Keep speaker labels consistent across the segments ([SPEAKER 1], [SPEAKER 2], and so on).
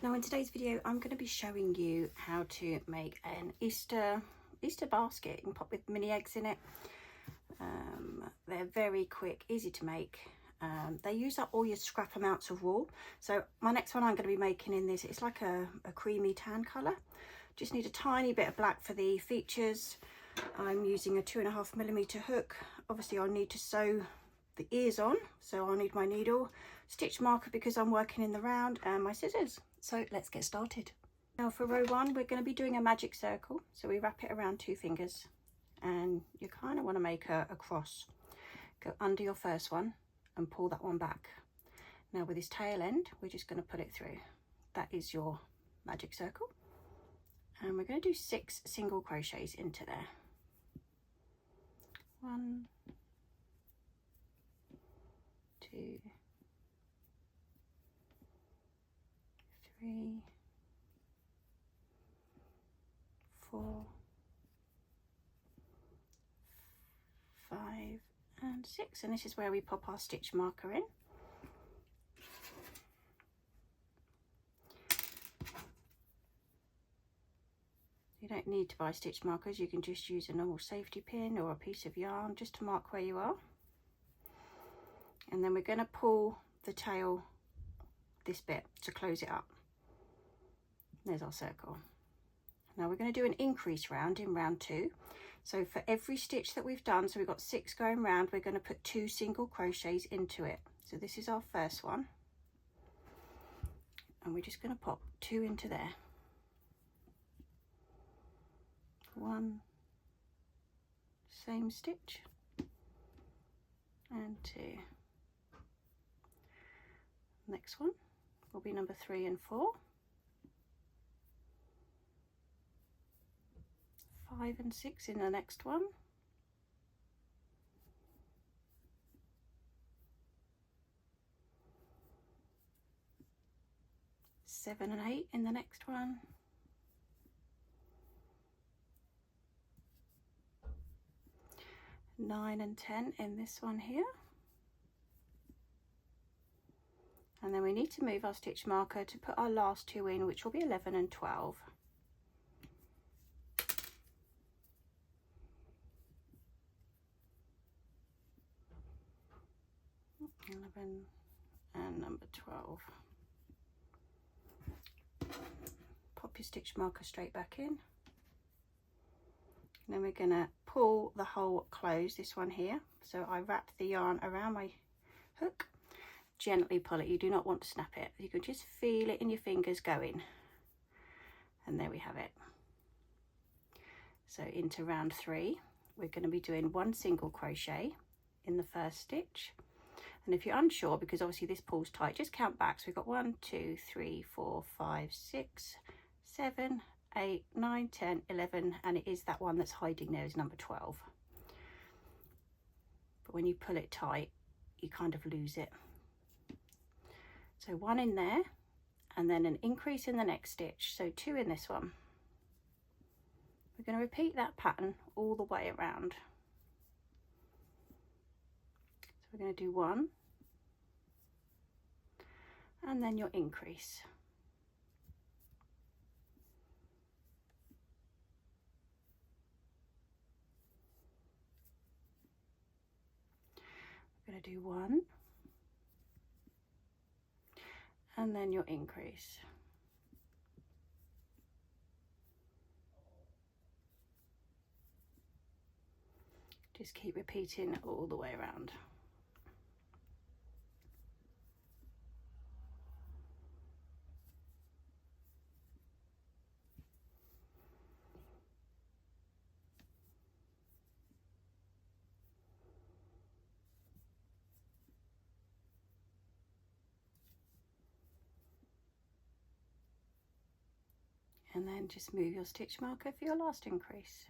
[SPEAKER 1] Now in today's video I'm going to be showing you how to make an Easter basket. You can pop with mini eggs in it. They're very quick, easy to make. They use up all your scrap amounts of wool. So my next one I'm going to be making in this, it's like a creamy tan colour. Just need a tiny bit of black for the features. I'm using a 2.5mm hook. Obviously I'll need to sew the ears on, so I'll need my needle, stitch marker because I'm working in the round, and my scissors. So let's get started. Now for row 1 we're going to be doing a magic circle, so we wrap it around 2 fingers and you kind of want to make a cross. Go under your first one and pull that one back. Now with this tail end we're just going to put it through. That is your magic circle, and we're going to do 6 single crochets into there. 1, 2, 3, 4, 5 and 6, and this is where we pop our stitch marker in. You don't need to buy stitch markers, you can just use a normal safety pin or a piece of yarn just to mark where you are. And then we're going to pull the tail, this bit, to close it up. There's our circle. Now we're going to do an increase round in round 2. So for every stitch that we've done, so we've got 6 going round, we're going to put 2 single crochets into it. So this is our first one, and we're just going to pop 2 into there. 1, same stitch, and 2. Next one will be number 3 and 4. 5 and 6 in the next one. 7 and 8 in the next one. 9 and 10 in this one here. And then we need to move our stitch marker to put our last 2 in, which will be 11 and 12. 11 and number 12. Pop your stitch marker straight back in. And then we're going to pull the hole closed, this one here. So I wrap the yarn around my hook. Gently pull it, you do not want to snap it. You can just feel it in your fingers going. And there we have it. So into round 3, we're going to be doing 1 single crochet in the first stitch. And if you're unsure, because obviously this pulls tight, just count back. So we've got 1, 2, 3, 4, 5, 6, 7, 8, 9, 10, 11, and it is that one that's hiding there is number 12. But when you pull it tight, you kind of lose it. So 1 in there, and then an increase in the next stitch, so 2 in this one. We're going to repeat that pattern all the way around. So we're going to do 1, and then your increase. We're going to do 1, and then your increase. Just keep repeating all the way around. And then just move your stitch marker for your last increase.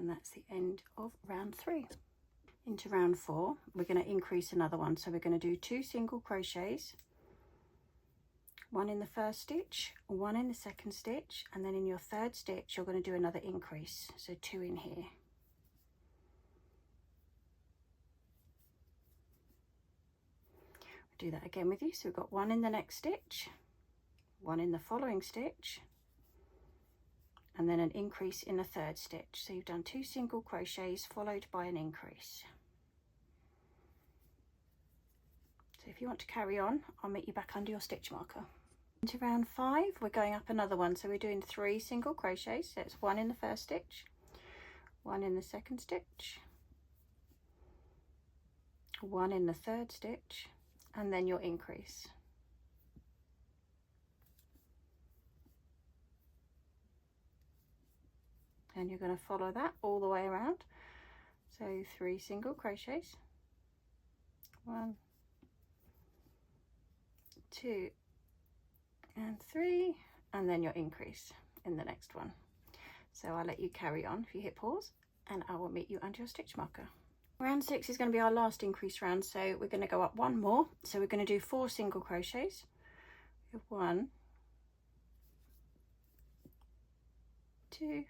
[SPEAKER 1] And that's the end of round 3. Into round 4, we're going to increase another one. So we're going to do 2 single crochets, one in the first stitch, one in the second stitch, and then in your third stitch you're going to do another increase, so 2 in here. Do that again with you. So we've got 1 in the next stitch, 1 in the following stitch, and then an increase in the third stitch. So you've done 2 single crochets followed by an increase. So if you want to carry on, I'll meet you back under your stitch marker. Into round 5, we're going up another one. So we're doing 3 single crochets. So it's 1 in the first stitch, 1 in the second stitch, 1 in the third stitch, and then your increase. And you're going to follow that all the way around. So 3 single crochets, 1, 2 and 3, and then your increase in the next one. So I'll let you carry on if you hit pause, and I will meet you under your stitch marker. Round 6 is going to be our last increase round, so we're going to go up 1 more. So we're going to do 4 single crochets. 1, 2,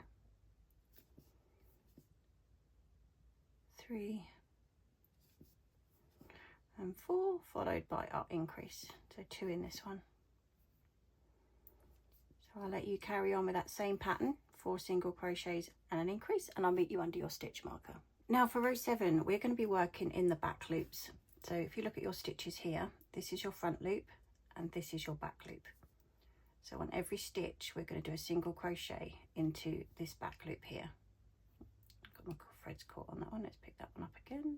[SPEAKER 1] 3 and 4, followed by our increase, so 2 in this one. So I'll let you carry on with that same pattern, 4 single crochets and an increase, and I'll meet you under your stitch marker. Now for row 7, we're going to be working in the back loops. So if you look at your stitches here, this is your front loop and this is your back loop. So on every stitch, we're going to do a single crochet into this back loop here. Got my threads caught on that one. Let's pick that one up again.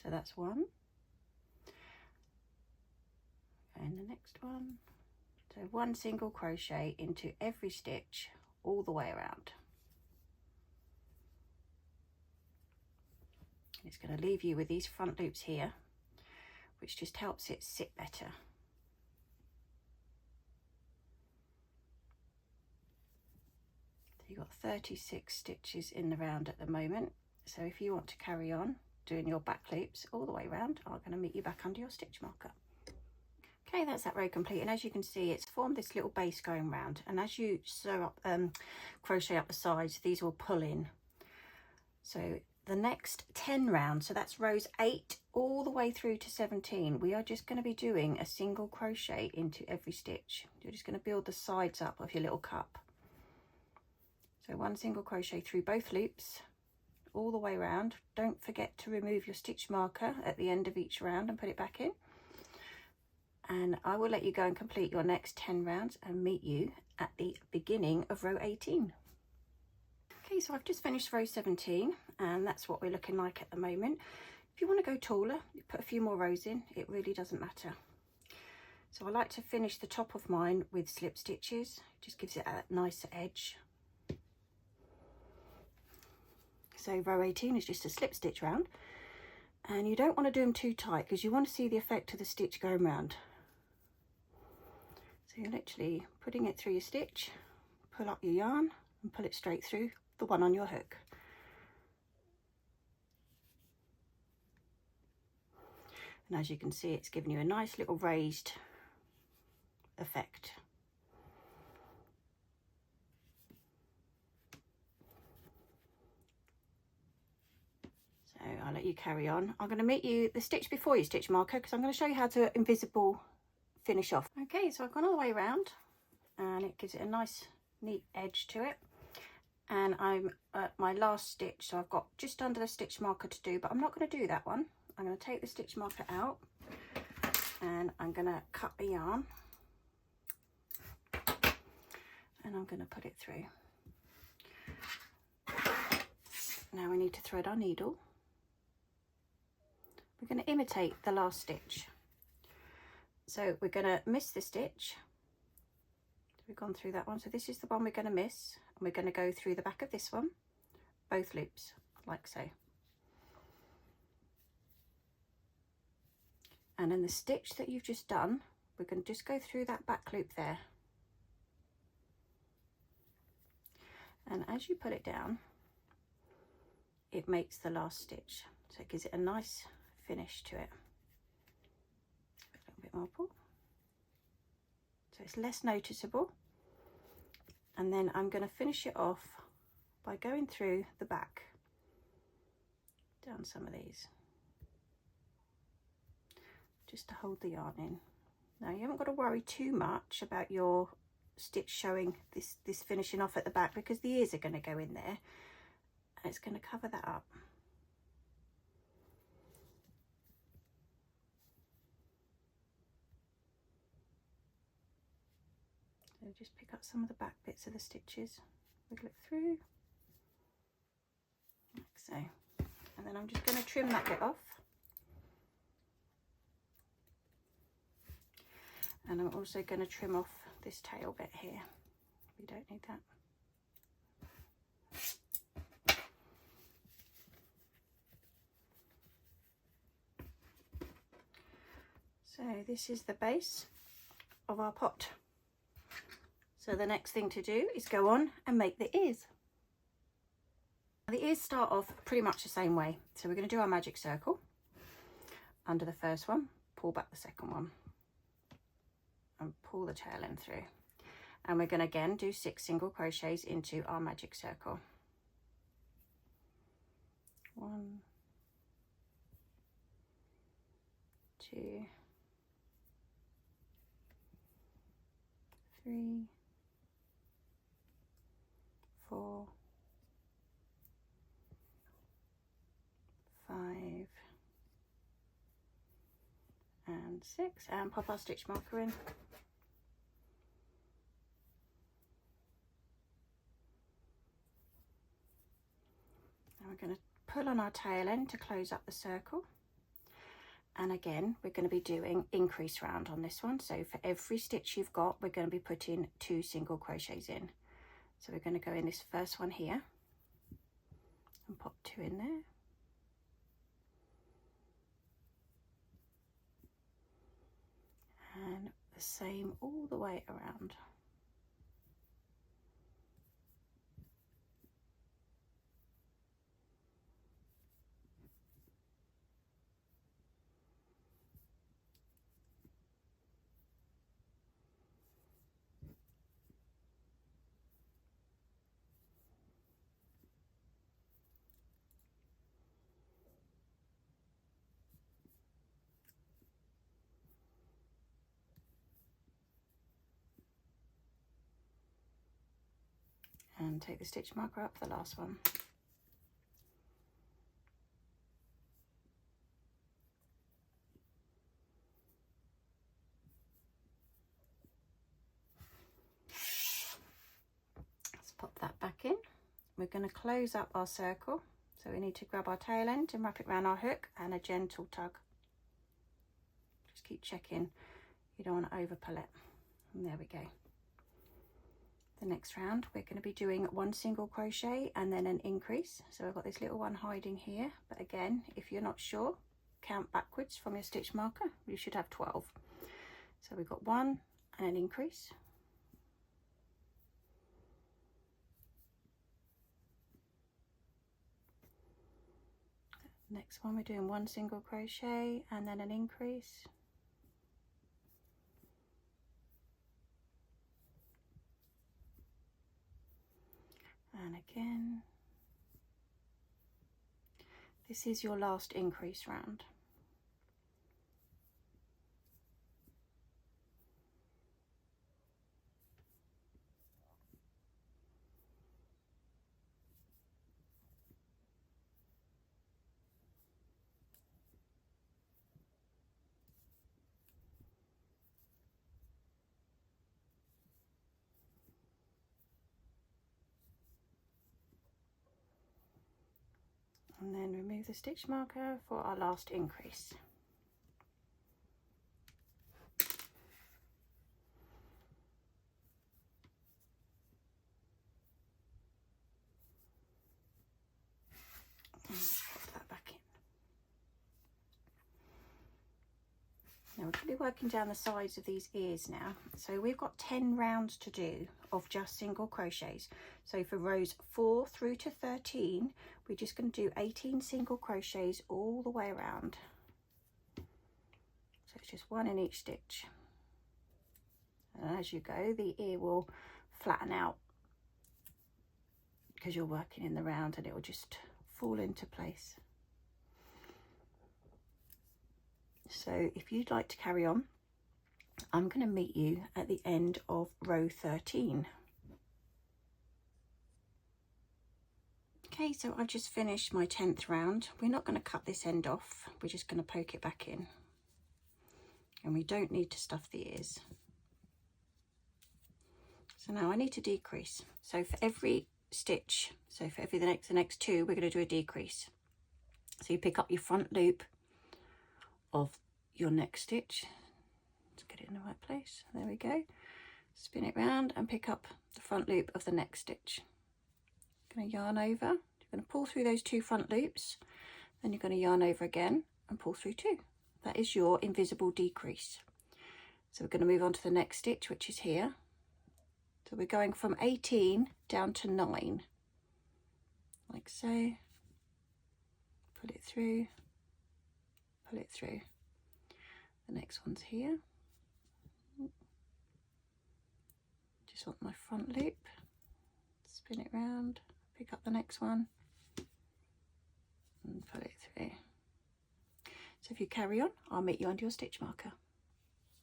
[SPEAKER 1] So that's 1. And the next one. So 1 single crochet into every stitch all the way around. It's going to leave you with these front loops here, which just helps it sit better. So you've got 36 stitches in the round at the moment. So if you want to carry on doing your back loops all the way around, I'm going to meet you back under your stitch marker. Okay, that's that row complete, and as you can see, it's formed this little base going round, and as you sew up, crochet up the sides, these will pull in. So the next 10 rounds, so that's rows 8 all the way through to 17, we are just going to be doing a single crochet into every stitch. You're just going to build the sides up of your little cup. So 1 single crochet through both loops all the way around. Don't forget to remove your stitch marker at the end of each round and put it back in. And I will let you go and complete your next 10 rounds and meet you at the beginning of row 18. Okay, so I've just finished row 17, and that's what we're looking like at the moment. If you want to go taller, you put a few more rows in, it really doesn't matter. So I like to finish the top of mine with slip stitches, it just gives it a nicer edge. So row 18 is just a slip stitch round, and you don't want to do them too tight because you want to see the effect of the stitch going round. So you're literally putting it through your stitch, pull up your yarn and pull it straight through the one on your hook. And as you can see, it's giving you a nice little raised effect. So I'll let you carry on. I'm going to meet you the stitch before your stitch marker because I'm going to show you how to invisible finish off. Okay, so I've gone all the way around and it gives it a nice neat edge to it. And I'm at my last stitch, so I've got just under the stitch marker to do, but I'm not going to do that one. I'm going to take the stitch marker out and I'm going to cut the yarn and I'm going to put it through. Now we need to thread our needle. We're going to imitate the last stitch. So we're going to miss the stitch. We've gone through that one, so this is the one we're going to miss, and we're going to go through the back of this one, both loops, like so. And in the stitch that you've just done, we're going to just go through that back loop there. And as you put it down, it makes the last stitch, so it gives it a nice finish to it. A little bit more pull. it's less noticeable. And then I'm going to finish it off by going through the back down some of these, just to hold the yarn in. Now you haven't got to worry too much about your stitch showing this finishing off at the back, because the ears are going to go in there and it's going to cover that up. So just pick up some of the back bits of the stitches, wiggle it through like so, and then I'm just going to trim that bit off. And I'm also going to trim off this tail bit here. We don't need that. So this is the base of our pot. So the next thing to do is go on and make the ears. The ears start off pretty much the same way. So we're going to do our magic circle under the first one, pull back the second one, and pull the tail end through. And we're going to again do 6 single crochets into our magic circle. 1, 2, 3, 4, 5 and 6, and pop our stitch marker in. Now we're going to pull on our tail end to close up the circle, and again we're going to be doing increase round on this one. So for every stitch you've got, we're going to be putting 2 single crochets in. So we're going to go in this first one here and pop 2 in there. And the same all the way around. And take the stitch marker up for the last one. Let's pop that back in. We're going to close up our circle, so we need to grab our tail end and wrap it around our hook, and a gentle tug. Just keep checking you don't want to over pull it. And there we go. The next round we're going to be doing 1 single crochet and then an increase. So I've got this little one hiding here, but again, if you're not sure, count backwards from your stitch marker. You should have 12. So we've got 1 and an increase, next one we're doing 1 single crochet and then an increase, and again. This is your last increase round. And then remove the stitch marker for our last increase. And pop that back in. Now we're going to be working down the sides of these ears now. So we've got 10 rounds to do of just single crochets. So for rows 4 through to 13, we're just going to do 18 single crochets all the way around. So it's just 1 in each stitch. and as you go the ear will flatten out because you're working in the round, and it will just fall into place. So if you'd like to carry on, I'm going to meet you at the end of row 13. Okay, so I've just finished my 10th round. We're not going to cut this end off, we're just going to poke it back in, and we don't need to stuff the ears. So now I need to decrease. So for every stitch, so for every the next two, we're going to do a decrease. So you pick up your front loop of your next stitch. Let's get it in the right place. There we go. Spin it round and pick up the front loop of the next stitch. Going to yarn over. You're going to pull through those two front loops. Then you're going to yarn over again and pull through two. That is your invisible decrease. So we're going to move on to the next stitch, which is here. So we're going from 18 down to 9, like so. Pull it through, pull it through. The next one's here. Just want my front loop, spin it round, pick up the next one and pull it through. So if you carry on, I'll meet you under your stitch marker.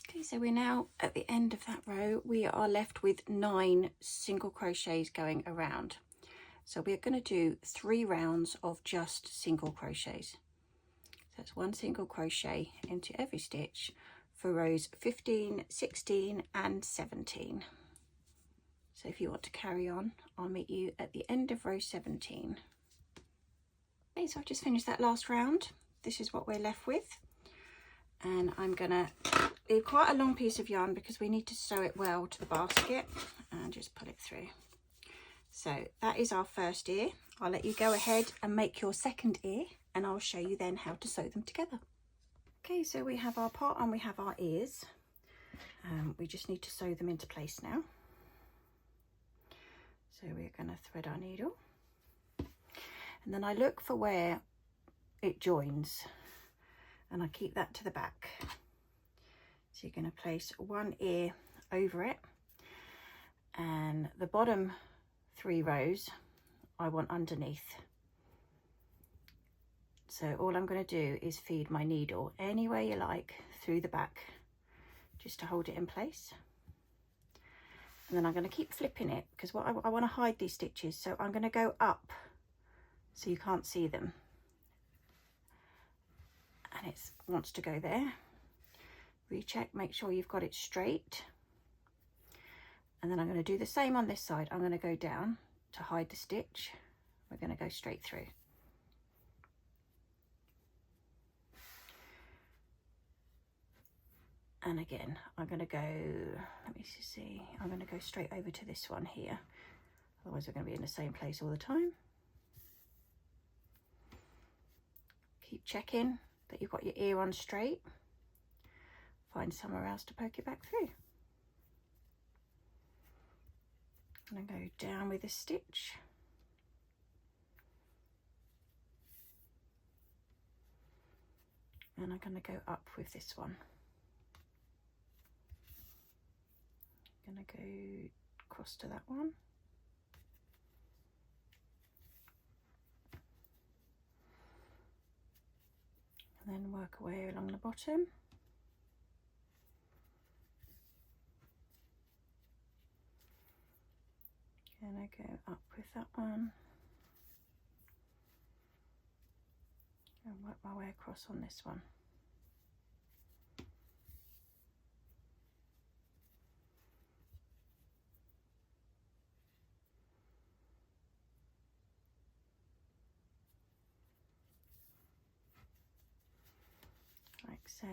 [SPEAKER 1] Okay, so we're now at the end of that row. We are left with 9 single crochets going around. So we're going to do 3 rounds of just single crochets. So that's 1 single crochet into every stitch for rows 15, 16 and 17. So if you want to carry on, I'll meet you at the end of row 17. Okay, so I've just finished that last round. This is what we're left with. And I'm going to leave quite a long piece of yarn because we need to sew it well to the basket, and just pull it through. So that is our first ear. I'll let you go ahead and make your second ear, and I'll show you then how to sew them together. Okay, so we have our pot and we have our ears. We just need to sew them into place now. So we're going to thread our needle, and then I look for where it joins, and I keep that to the back. So you're going to place 1 ear over it, and the bottom 3 rows I want underneath. So all I'm going to do is feed my needle any way you like through the back, just to hold it in place. And then I'm going to keep flipping it because what I want to hide these stitches, so I'm going to go up so you can't see them. And it wants to go there. Recheck, make sure you've got it straight. And then I'm going to do the same on this side. I'm going to go down to hide the stitch. We're going to go straight through. And again, I'm going to go, let me see, I'm going to go straight over to this one here. Otherwise we're going to be in the same place all the time. Keep checking that you've got your ear on straight. Find somewhere else to poke it back through. And then go down with a stitch. And I'm going to go up with this one. I'm going to go across to that one. And then work away along the bottom. And I go up with that one. And work my way across on this one. Like so.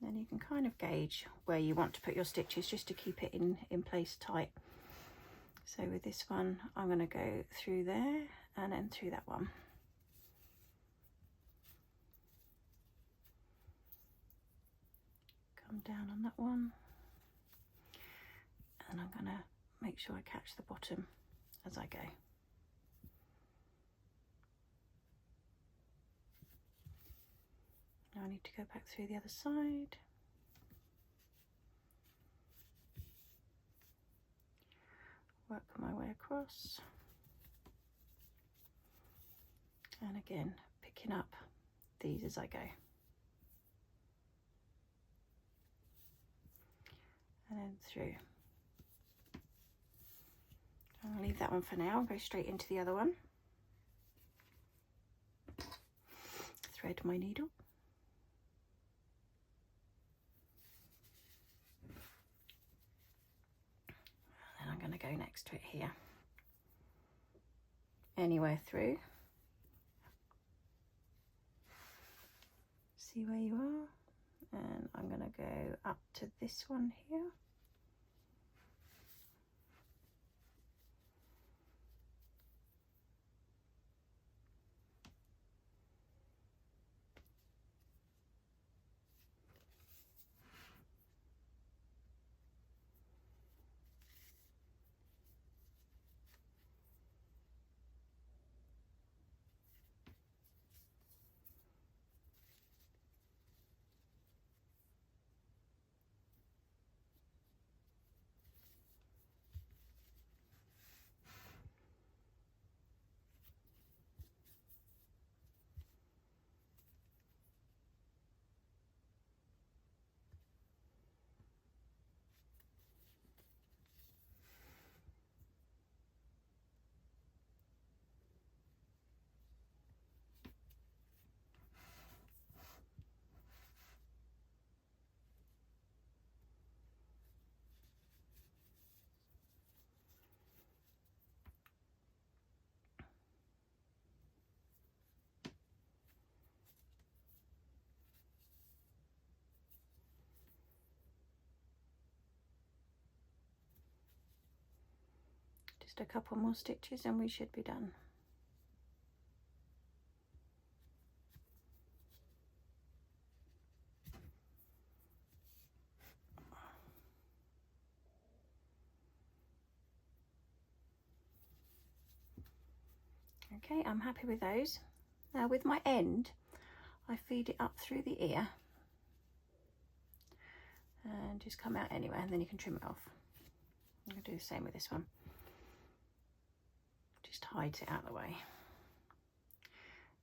[SPEAKER 1] Then you can kind of gauge where you want to put your stitches just to keep it in place tight. So with this one, I'm going to go through there and then through that one. Come down on that one. And I'm going to make sure I catch the bottom as I go. Now I need to go back through the other side. work my way across, and again picking up these as I go, and then through. I'll leave that one for now and go straight into the other one. Thread my needle. And then I'm going to go next to it here. Anywhere through. See where you are. And I'm going to go up to this one here. Just a couple more stitches and we should be done. Okay, I'm happy with those. Now with my end, I feed it up through the ear and just come out anywhere, and then you can trim it off. I'm going to do the same with this one. Just hides it out of the way.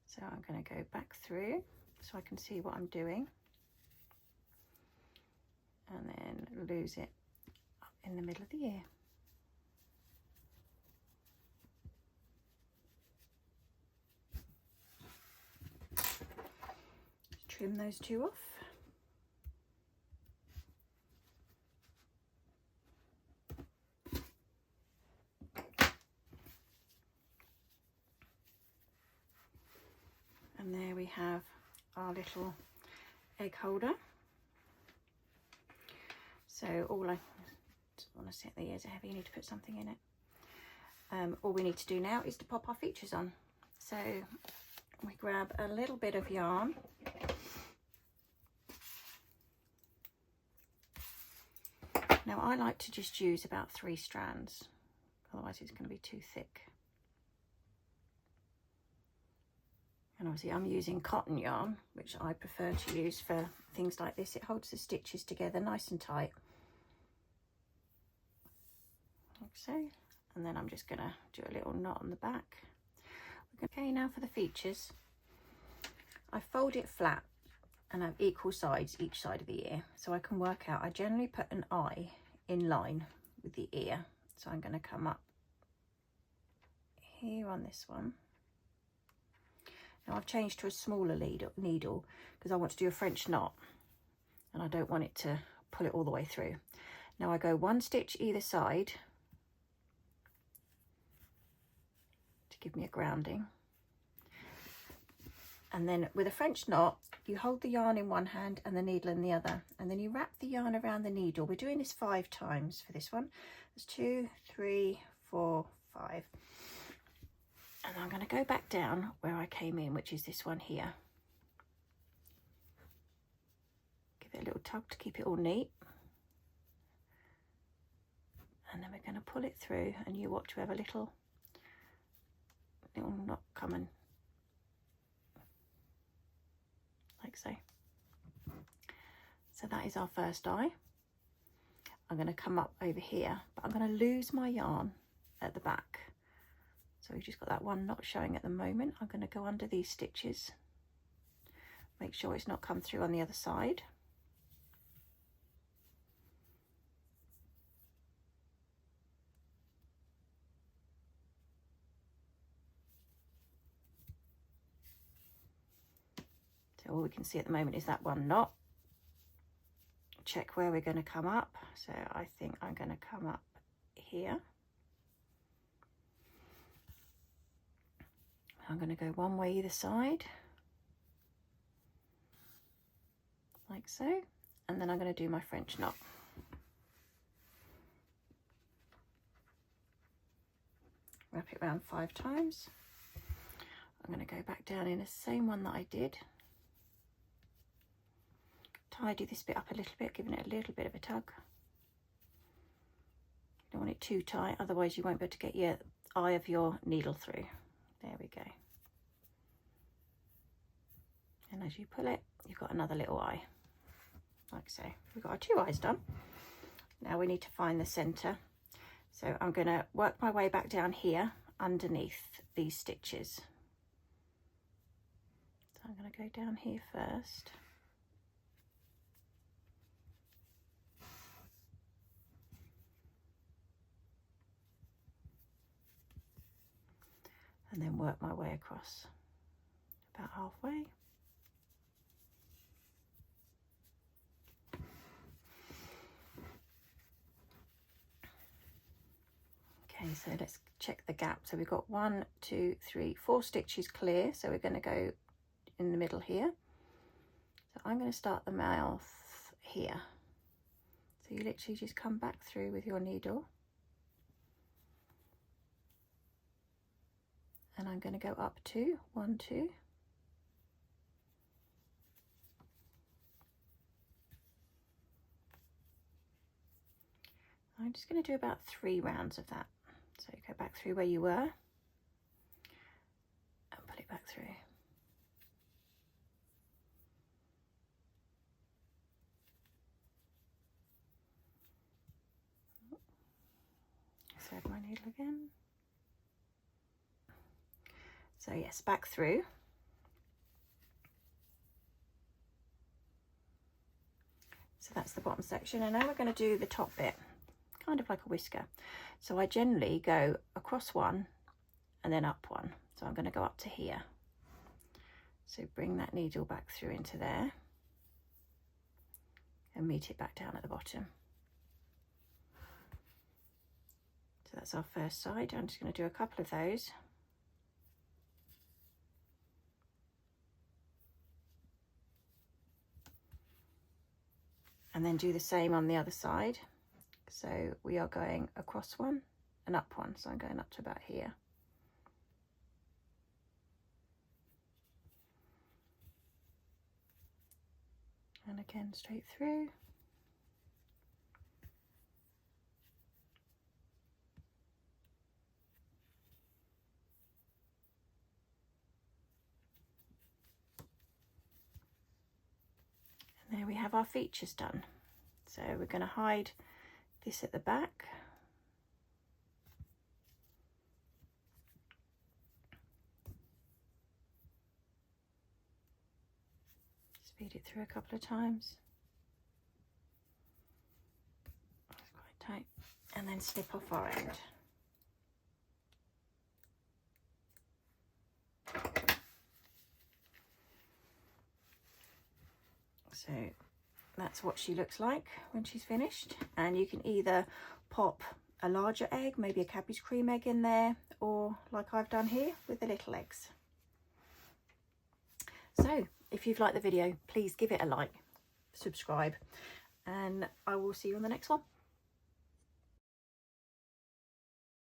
[SPEAKER 1] So I'm going to go back through so I can see what I'm doing, and then lose it up in the middle of the ear. Trim those two off. And there we have our little egg holder. So all I just want to set the ears are heavy, you need to put something in it. All we need to do now is to pop our features on. So we grab a little bit of yarn. Now I like to just use about 3 strands, otherwise it's going to be too thick. And obviously I'm using cotton yarn, which I prefer to use for things like this. It holds the stitches together nice and tight. Like so. And then I'm just going to do a little knot on the back. Okay, now for the features. I fold it flat and have equal sides each side of the ear, so I can work out. I generally put an eye in line with the ear. So I'm going to come up here on this one. Now I've changed to a smaller needle because I want to do a French knot and I don't want it to pull it all the way through. Now I go 1 stitch either side to give me a grounding. And then with a French knot, you hold the yarn in one hand and the needle in the other, and then you wrap the yarn around the needle. We're doing this 5 times for this one. There's 2, 3, 4, 5. And I'm going to go back down where I came in, which is this one here. Give it a little tug to keep it all neat. And then we're going to pull it through, and you watch, we have a little knot coming. Like so. So that is our first eye. I'm going to come up over here, but I'm going to lose my yarn at the back. So we've just got that one knot showing at the moment. I'm going to go under these stitches, make sure it's not come through on the other side. So all we can see at the moment is that one knot. Check where we're going to come up. So I think I'm going to come up here. I'm going to go one way either side, like so, and then I'm going to do my French knot. Wrap it around 5 times. I'm going to go back down in the same one that I did. Tidy this bit up a little bit, giving it a little bit of a tug. You don't want it too tight, otherwise you won't be able to get your eye of your needle through. There we go. And as you pull it, you've got another little eye, like so. We've got our 2 eyes done. Now we need to find the center. So I'm going to work my way back down here underneath these stitches. So I'm going to go down here first. And then work my way across about halfway. Okay, so let's check the gap. So we've got 1, 2, 3, 4 stitches clear. So we're going to go in the middle here. So I'm going to start the mouth here. So you literally just come back through with your needle. And I'm going to go up 2, 1, 2. I'm just going to do about 3 rounds of that. So you go back through where you were and pull it back through. Thread my needle again. So yes, back through. So that's the bottom section, and now we're going to do the top bit, kind of like a whisker. So I generally go across 1 and then up 1. So I'm going to go up to here. So bring that needle back through into there and meet it back down at the bottom. So that's our first side. I'm just going to do a couple of those. And then do the same on the other side. So we are going across 1 and up 1. So I'm going up to about here. And again, straight through. And there we have our features done. So we're going to hide this at the back. Speed it through a couple of times. That's quite tight. And then snip off our end. So that's what she looks like when she's finished, and you can either pop a larger egg, maybe a Cadbury's cream egg in there, or like I've done here with the little eggs. So if you've liked the video, please give it a like, subscribe, and I will see you on the next one.